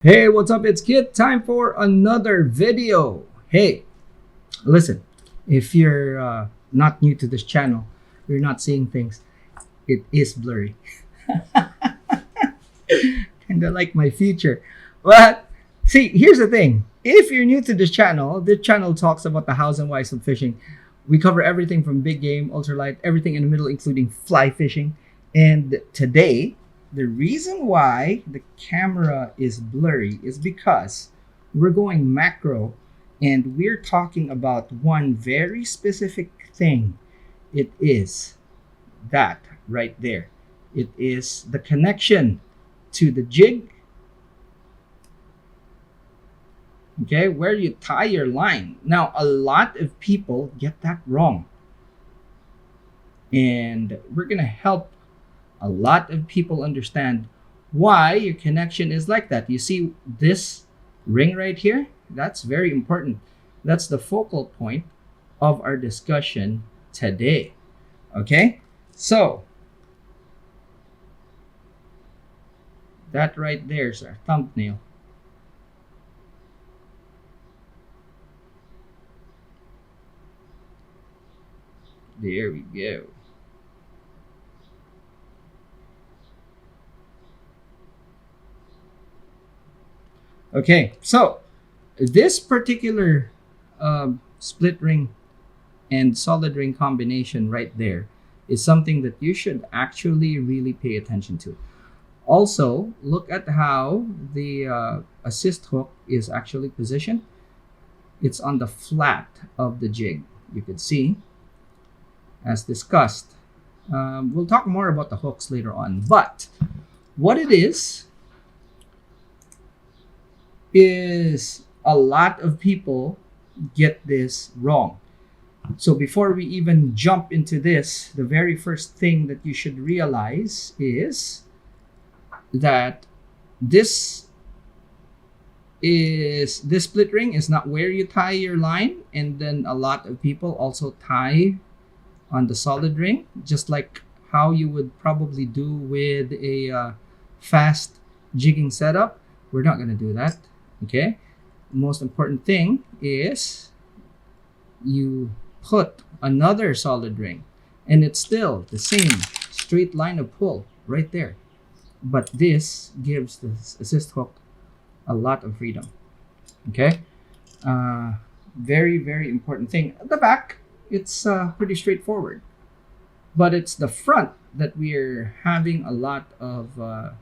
Hey, what's up? It's Kit. Time for another video. Hey, listen, if you're not new to this channel, you're not seeing things, it is blurry. Kind of like my future. But see, here's the thing. If you're new to this channel talks about the hows and whys of fishing. We cover everything from big game, ultralight, everything in the middle, including fly fishing. And today, the reason why the camera is blurry is because we're going macro and we're talking about one very specific thing. It is that right there. It is the connection to the jig, okay, where you tie your line. Now, a lot of people get that wrong. And we're going to help a lot of people understand why your connection is like that. You see this ring right here? That's very important. That's the focal point of our discussion today. Okay? So, that right there is our thumbnail. There we go. Okay, so this particular split ring and solid ring combination right there is something that you should actually really pay attention to. Also, look at how the assist hook is actually positioned. It's on the flat of the jig. You could see, as discussed. We'll talk more about the hooks later on, but what it is a lot of people get this wrong. So before we even jump into this, the very first thing that you should realize is that this split ring is not where you tie your line, and then a lot of people also tie on the solid ring, just like how you would probably do with a fast jigging setup. We're not going to do that. Okay, most important thing is you put another solid ring and it's still the same straight line of pull right there, but this gives the assist hook a lot of freedom. Okay, very important thing. At the back, it's pretty straightforward, but it's the front that we're having a lot of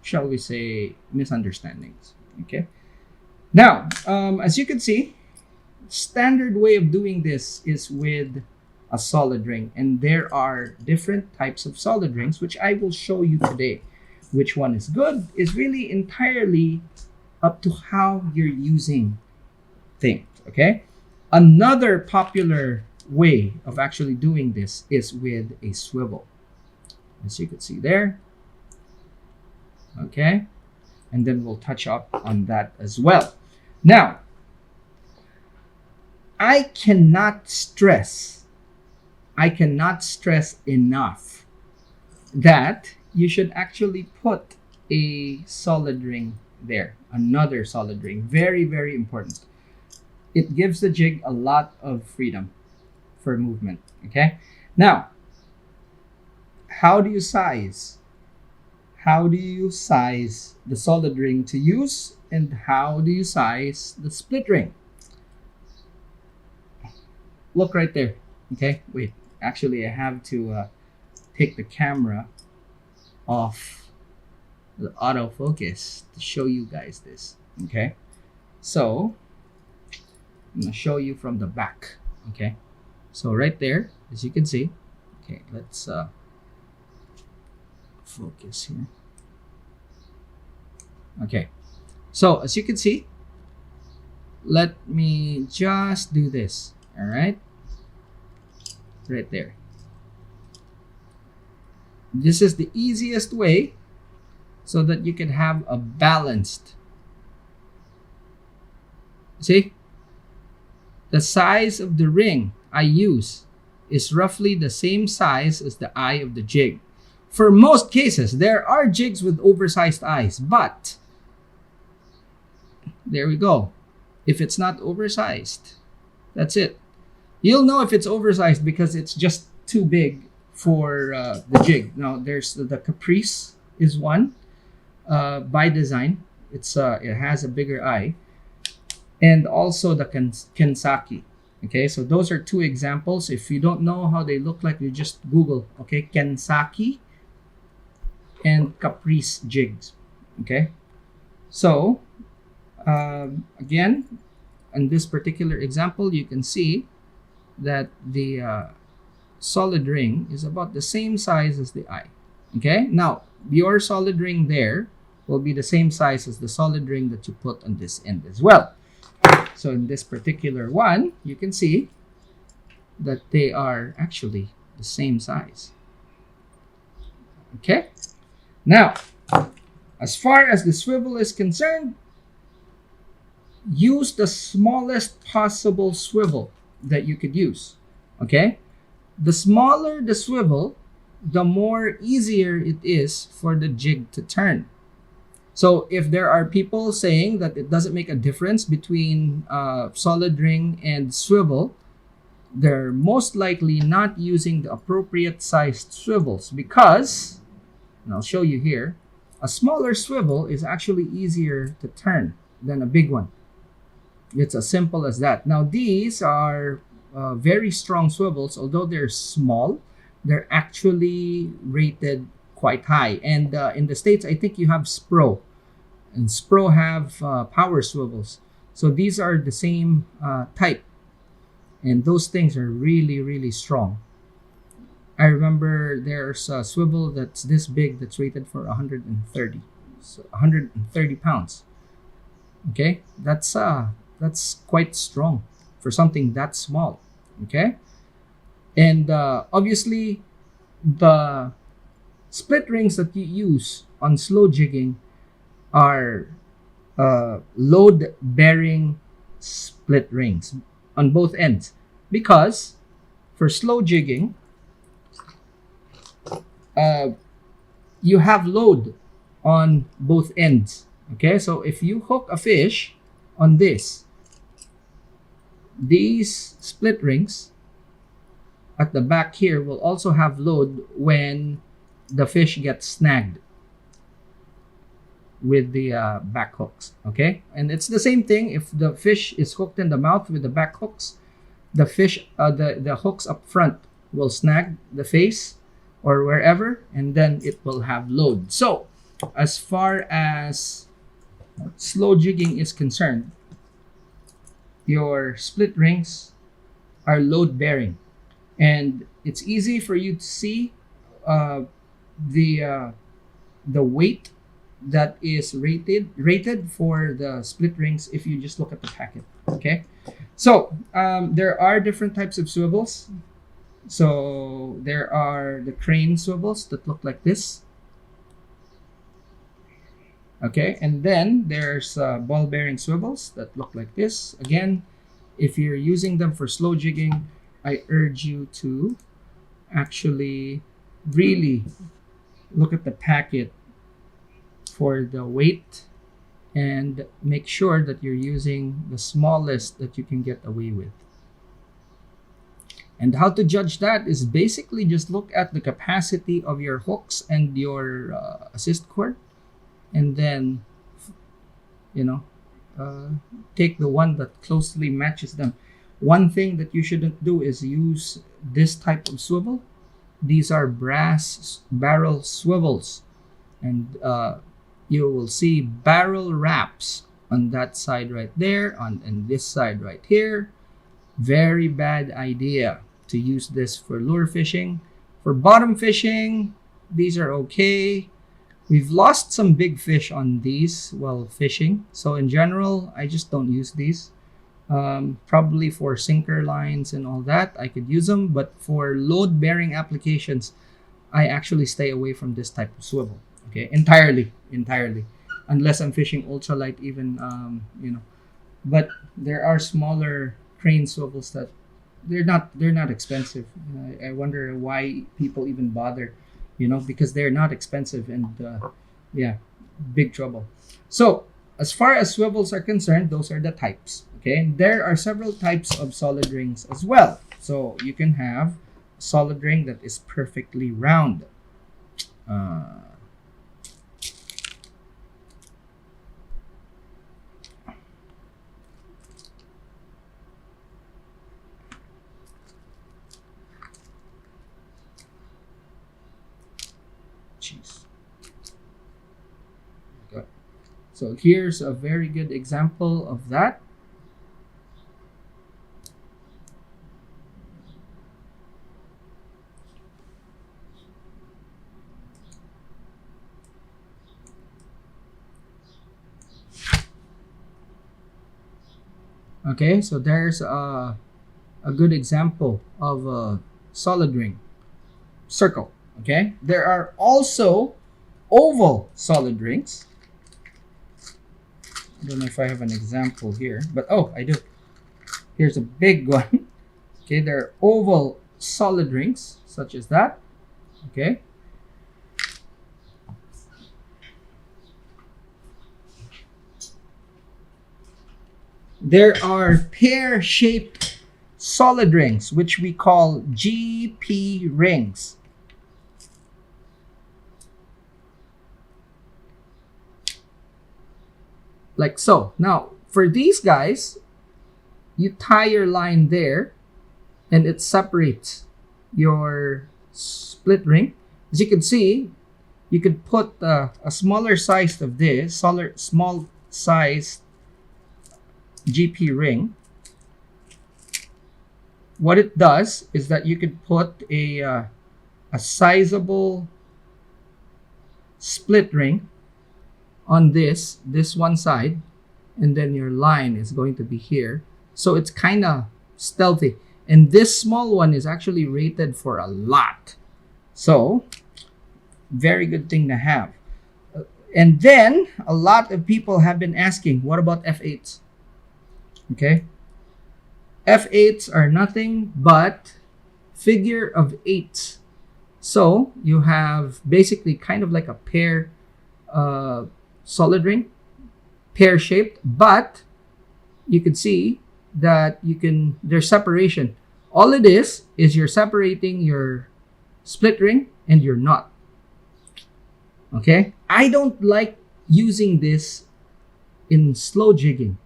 shall we say, misunderstandings. Okay. Now, as you can see, standard way of doing this is with a solid ring, and there are different types of solid rings, which I will show you today. Which one is good is really entirely up to how you're using things. Okay. Another popular way of actually doing this is with a swivel, as you can see there. Okay, and then we'll touch up on that as well. Now, I cannot stress enough that you should actually put a solid ring there, another solid ring. Very important. It gives the jig a lot of freedom for movement. Okay, now, how do you size the solid ring to use, and how do you size the split ring? Look right there. Okay, wait, actually I have to take the camera off the autofocus to show you guys this. Okay, so I'm gonna show you from the back. Okay, so right there, as you can see. Okay, let's focus here. Okay, so as you can see, let me just do this. All right, right there. This is the easiest way so that you can have a balanced. See, the size of the ring I use is roughly the same size as the eye of the jig, For most cases, there are jigs with oversized eyes, but there we go. If it's not oversized, that's it. You'll know if it's oversized because it's just too big for the jig. Now, there's the Caprice is one by design. It has a bigger eye, and also the Kensaki. Okay, so those are two examples. If you don't know how they look like, you just Google. Okay, Kensaki and Caprice jigs. Okay, so again, in this particular example, you can see that the solid ring is about the same size as the eye. Okay, now your solid ring there will be the same size as the solid ring that you put on this end as well. So in this particular one, you can see that they are actually the same size. Okay, now as far as the swivel is concerned, use the smallest possible swivel that you could use. Okay, the smaller the swivel, the more easier it is for the jig to turn. So if there are people saying that it doesn't make a difference between solid ring and swivel, they're most likely not using the appropriate sized swivels, because, and I'll show you here, a smaller swivel is actually easier to turn than a big one. It's as simple as that. Now, these are very strong swivels. Although they're small, they're actually rated quite high. And in the States, I think you have Spro. And Spro have power swivels. So these are the same type. And those things are really, really strong. I remember there's a swivel that's this big that's rated for 130. So 130 pounds. Okay? That's quite strong for something that small. Okay, and obviously the split rings that you use on slow jigging are load bearing split rings on both ends, because for slow jigging you have load on both ends. Okay, so if you hook a fish on these split rings at the back here will also have load when the fish gets snagged with the back hooks. Okay, and it's the same thing if the fish is hooked in the mouth with the back hooks. The fish, the hooks up front will snag the face or wherever, and then it will have load. So as far as slow jigging is concerned, your split rings are load bearing, and it's easy for you to see the weight that is rated for the split rings if you just look at the packet. Okay, so there are different types of swivels. So there are the crane swivels that look like this. Okay, and then there's ball bearing swivels that look like this. Again, if you're using them for slow jigging, I urge you to actually really look at the packet for the weight and make sure that you're using the smallest that you can get away with. And how to judge that is basically just look at the capacity of your hooks and your assist cord, and then take the one that closely matches them. One thing that you shouldn't do is use this type of swivel. These are brass barrel swivels, and you will see barrel wraps on that side right there, and this side right here. Very bad idea to use this for lure fishing. For bottom fishing, these are okay. We've lost some big fish on these while fishing. So in general, I just don't use these. Probably for sinker lines and all that, I could use them. But for load-bearing applications, I actually stay away from this type of swivel. Okay, entirely. Unless I'm fishing ultralight even, But there are smaller crane swivels that they're not expensive. I wonder why people even bother because they're not expensive and yeah, big trouble. So as far as swivels are concerned, those are the types. Okay, there are several types of solid rings as well. So you can have a solid ring that is perfectly round. Uh, Jeez. Good. So here's a very good example of that. Okay, so there's a good example of a solid ring. Circle. Okay, there are also oval solid rings. I don't know if I have an example here, but oh, I do. Here's a big one. Okay, there are oval solid rings such as that. Okay, there are pear-shaped solid rings, which we call GP rings. Like so. Now, for these guys, you tie your line there and it separates your split ring. As you can see, you could put a smaller size of this, small size GP ring. What it does is that you could put a sizable split ring on this one side, and then your line is going to be here. So it's kind of stealthy. And this small one is actually rated for a lot. So, very good thing to have. And then, a lot of people have been asking, what about F8s? Okay? F8s are nothing but figure of 8s. So, you have basically kind of like a pear solid ring, pear-shaped, but you can see that there's separation. All it is you're separating your split ring and your knot. Okay? I don't like using this in slow jigging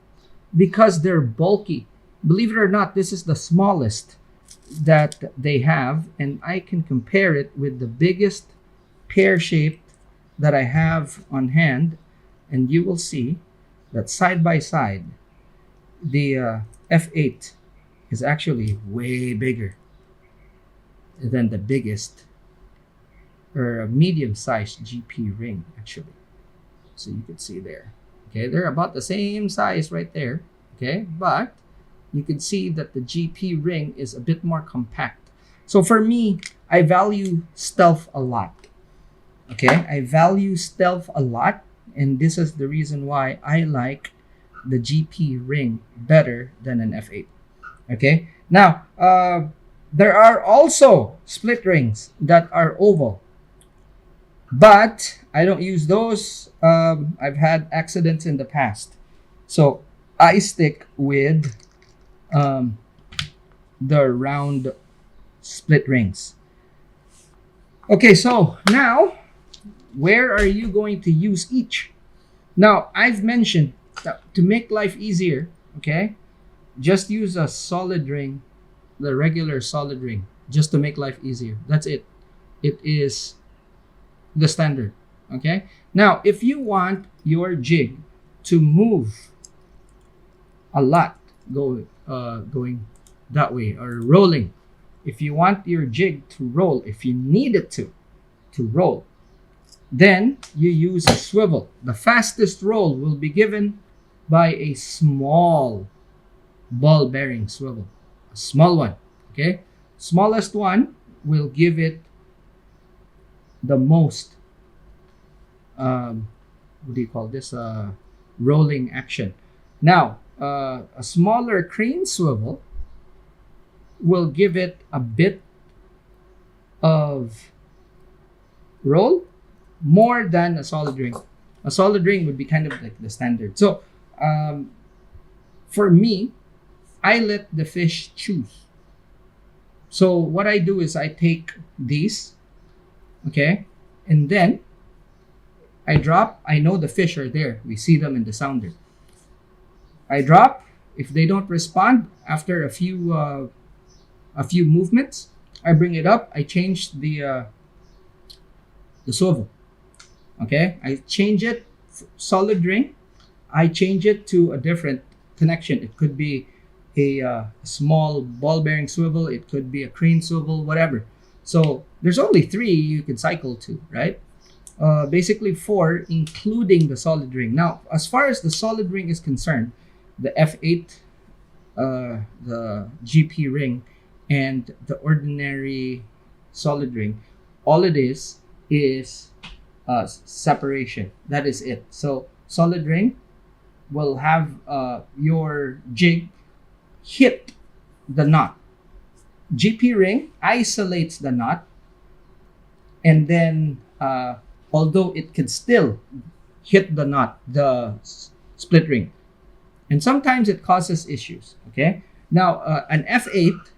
because they're bulky. Believe it or not, this is the smallest that they have, and I can compare it with the biggest pear-shaped that I have on hand, and you will see that side by side, the F8 is actually way bigger than the biggest or a medium-sized GP ring, actually. So you can see there. Okay, they're about the same size right there. Okay, but you can see that the GP ring is a bit more compact. So for me, I value stealth a lot. Okay, I value stealth a lot, and this is the reason why I like the GP ring better than an F8. Okay, now there are also split rings that are oval, but I don't use those. I've had accidents in the past, so I stick with the round split rings. Okay, so now where are you going to use each? Now, I've mentioned that to make life easier, okay, just use a solid ring, the regular solid ring, just to make life easier. That's it. It is the standard, okay? Now, if you want your jig to move a lot, going that way or rolling, if you want your jig to roll, if you need it to roll, then you use a swivel. The fastest roll will be given by a small ball bearing swivel, a small one. Okay, smallest one will give it the most what do you call this, rolling action. Now a smaller crane swivel will give it a bit of roll more than a solid ring. A solid ring would be kind of like the standard. So um, for me, I let the fish choose. So what I do is I take these, okay, and then I drop. I know the fish are there. We see them in the sounder. I drop. If they don't respond after a few movements, I bring it up. I change the swivel. Okay, I change it solid ring. I change it to a different connection. It could be a small ball bearing swivel. It could be a crane swivel, whatever. So there's only three you could cycle to, right? Basically four, including the solid ring. Now, as far as the solid ring is concerned, the F8, the GP ring, and the ordinary solid ring, all it is separation. That is it. So solid ring will have your jig hit the knot. GP ring isolates the knot, and then although it can still hit the knot, the split ring, and sometimes it causes issues. Okay, now an F8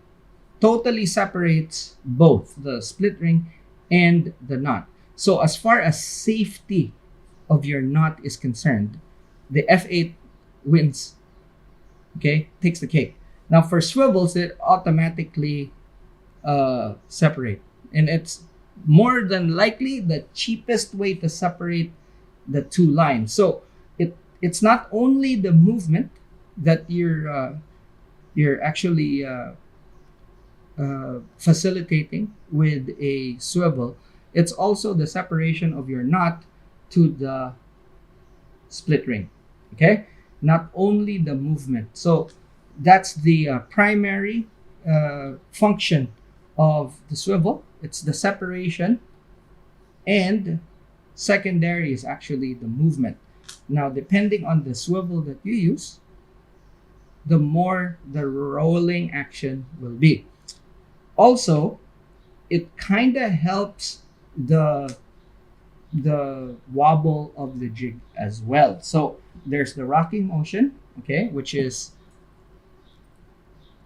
totally separates both the split ring and the knot. So as far as safety of your knot is concerned, the F8 wins. Okay, takes the cake. Now for swivels, it automatically separate, and it's more than likely the cheapest way to separate the two lines. So it's not only the movement that you're actually facilitating with a swivel. It's also the separation of your knot to the split ring. Okay, not only the movement. So that's the primary function of the swivel. It's the separation, and secondary is actually the movement. Now, depending on the swivel that you use, the more the rolling action will be. Also, it kind of helps the wobble of the jig as well. So there's the rocking motion, okay, which is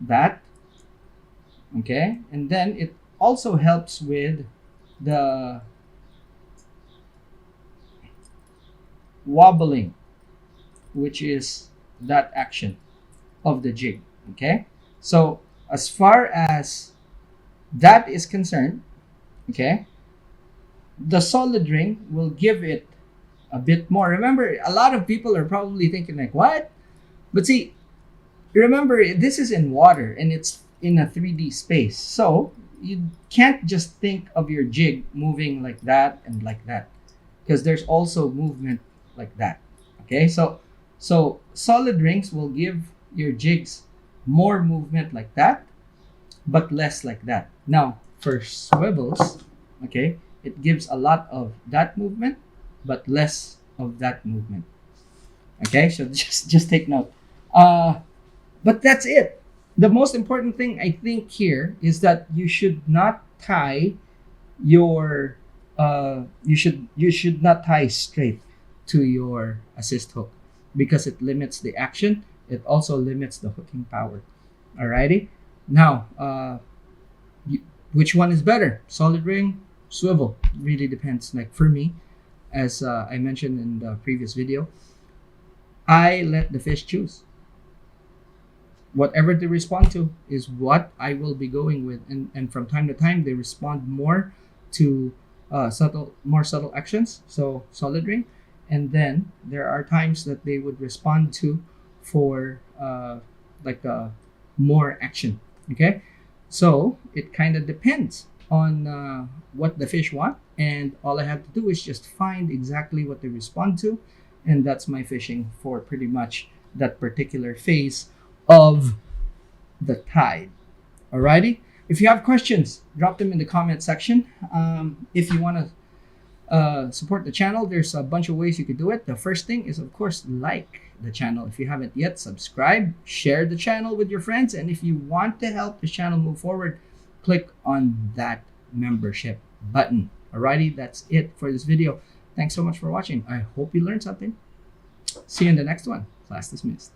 that, okay, and then it also helps with the wobbling, which is that action of the jig. Okay, so as far as that is concerned, okay, the solid ring will give it a bit more. Remember, a lot of people are probably thinking like, what? But see, remember, this is in water and it's in a 3D space. So you can't just think of your jig moving like that and like that, because there's also movement like that. Okay, so solid rings will give your jigs more movement like that, but less like that. Now for swivels, okay, it gives a lot of that movement, but less of that movement. Okay, so just take note. But that's it. The most important thing I think here is that you should not tie your you should not tie straight to your assist hook, because it limits the action. It also limits the hooking power. Alrighty. Now, which one is better? Solid ring, swivel? Really depends. Like for me, as I mentioned in the previous video, I let the fish choose. Whatever they respond to is what I will be going with, and from time to time they respond more to more subtle actions, so solid ring, and then there are times that they would respond to for more action. Okay, so it kind of depends on what the fish want, and all I have to do is just find exactly what they respond to, and that's my fishing for pretty much that particular phase of the tide. Alrighty, if you have questions, drop them in the comment section. If you want to support the channel, there's a bunch of ways you could do it. The first thing is, of course, like the channel. If you haven't yet, subscribe, share the channel with your friends, and if you want to help the channel move forward, click on that membership button. Alrighty, that's it for this video. Thanks so much for watching. I hope you learned something. See you in the next one. Class dismissed.